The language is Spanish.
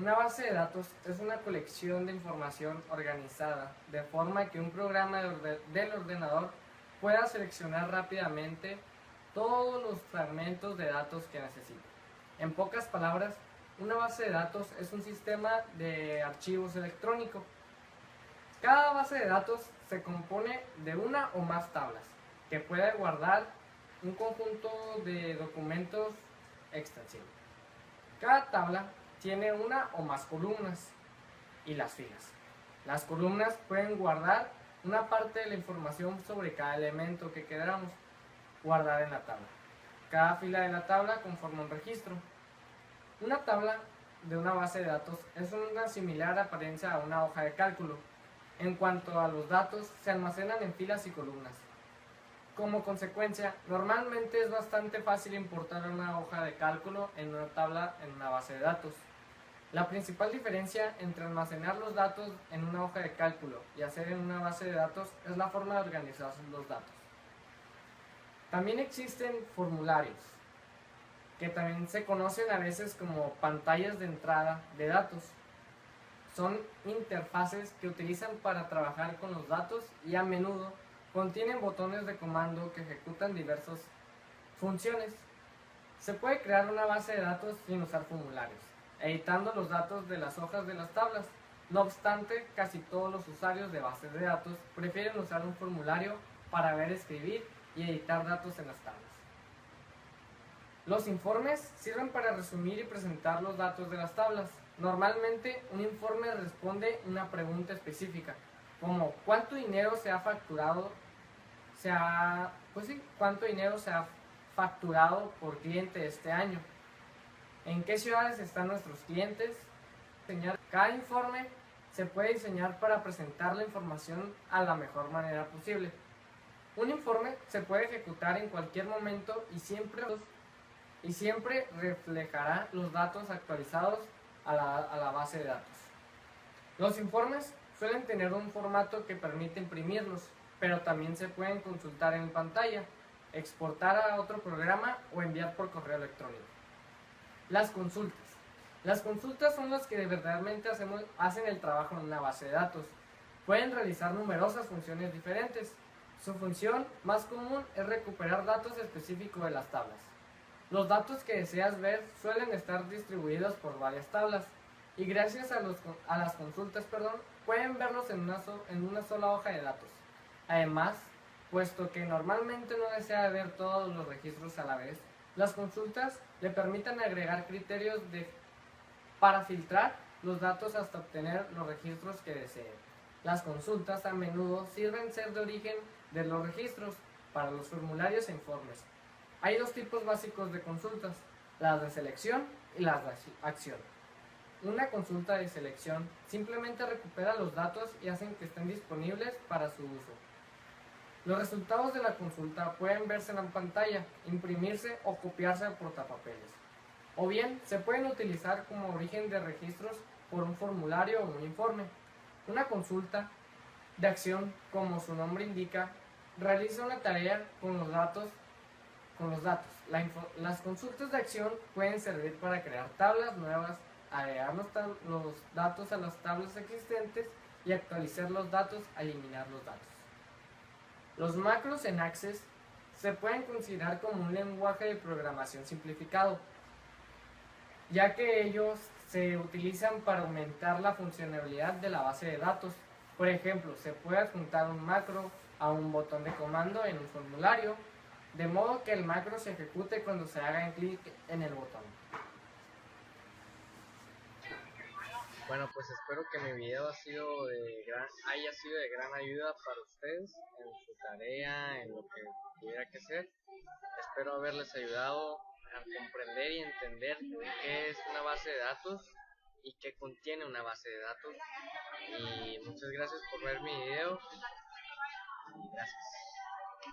Una base de datos es una colección de información organizada de forma que un programa del ordenador pueda seleccionar rápidamente todos los fragmentos de datos que necesita. En pocas palabras, una base de datos es un sistema de archivos electrónico. Cada base de datos se compone de una o más tablas que puede guardar un conjunto de documentos extensivos. Cada tabla tiene una o más columnas y las filas. Las columnas pueden guardar una parte de la información sobre cada elemento que queramos guardar en la tabla. Cada fila de la tabla conforma un registro. Una tabla de una base de datos es una similar apariencia a una hoja de cálculo. En cuanto a los datos, se almacenan en filas y columnas. Como consecuencia, normalmente es bastante fácil importar una hoja de cálculo en una tabla en una base de datos. La principal diferencia entre almacenar los datos en una hoja de cálculo y hacer en una base de datos es la forma de organizar los datos. También existen formularios, que también se conocen a veces como pantallas de entrada de datos. Son interfaces que utilizan para trabajar con los datos y a menudo contienen botones de comando que ejecutan diversas funciones. Se puede crear una base de datos sin usar formularios, editando los datos de las hojas de las tablas. No obstante, casi todos los usuarios de bases de datos prefieren usar un formulario para ver, escribir y editar datos en las tablas. Los informes sirven para resumir y presentar los datos de las tablas. Normalmente, un informe responde una pregunta específica, como ¿cuánto dinero se ha facturado? ¿Cuánto dinero se ha facturado por cliente este año? ¿En qué ciudades están nuestros clientes? Cada informe se puede diseñar para presentar la información a la mejor manera posible. Un informe se puede ejecutar en cualquier momento y siempre reflejará los datos actualizados a la base de datos. Los informes suelen tener un formato que permite imprimirlos, pero también se pueden consultar en pantalla, exportar a otro programa o enviar por correo electrónico. Las consultas. Las consultas son las que verdaderamente hacen el trabajo en una base de datos. Pueden realizar numerosas funciones diferentes. Su función más común es recuperar datos específicos de las tablas. Los datos que deseas ver suelen estar distribuidos por varias tablas y gracias a las consultas, pueden verlos en una sola hoja de datos. Además, puesto que normalmente no desea ver todos los registros a la vez, las consultas le permiten agregar criterios para filtrar los datos hasta obtener los registros que desee. Las consultas a menudo sirven ser de origen de los registros para los formularios e informes. Hay dos tipos básicos de consultas, las de selección y las de acción. Una consulta de selección simplemente recupera los datos y hacen que estén disponibles para su uso. Los resultados de la consulta pueden verse en la pantalla, imprimirse o copiarse a portapapeles. O bien se pueden utilizar como origen de registros por un formulario o un informe. Una consulta de acción, como su nombre indica, realiza una tarea con los datos. Las consultas de acción pueden servir para crear tablas nuevas, agregar los datos a las tablas existentes y actualizar los datos al eliminar los datos. Los macros en Access se pueden considerar como un lenguaje de programación simplificado, ya que ellos se utilizan para aumentar la funcionalidad de la base de datos. Por ejemplo, se puede adjuntar un macro a un botón de comando en un formulario, de modo que el macro se ejecute cuando se haga clic en el botón. Bueno, pues espero que mi video haya sido de gran ayuda para ustedes en su tarea, en lo que tuviera que ser. Espero haberles ayudado a comprender y entender qué es una base de datos y qué contiene una base de datos. Y muchas gracias por ver mi video. Gracias.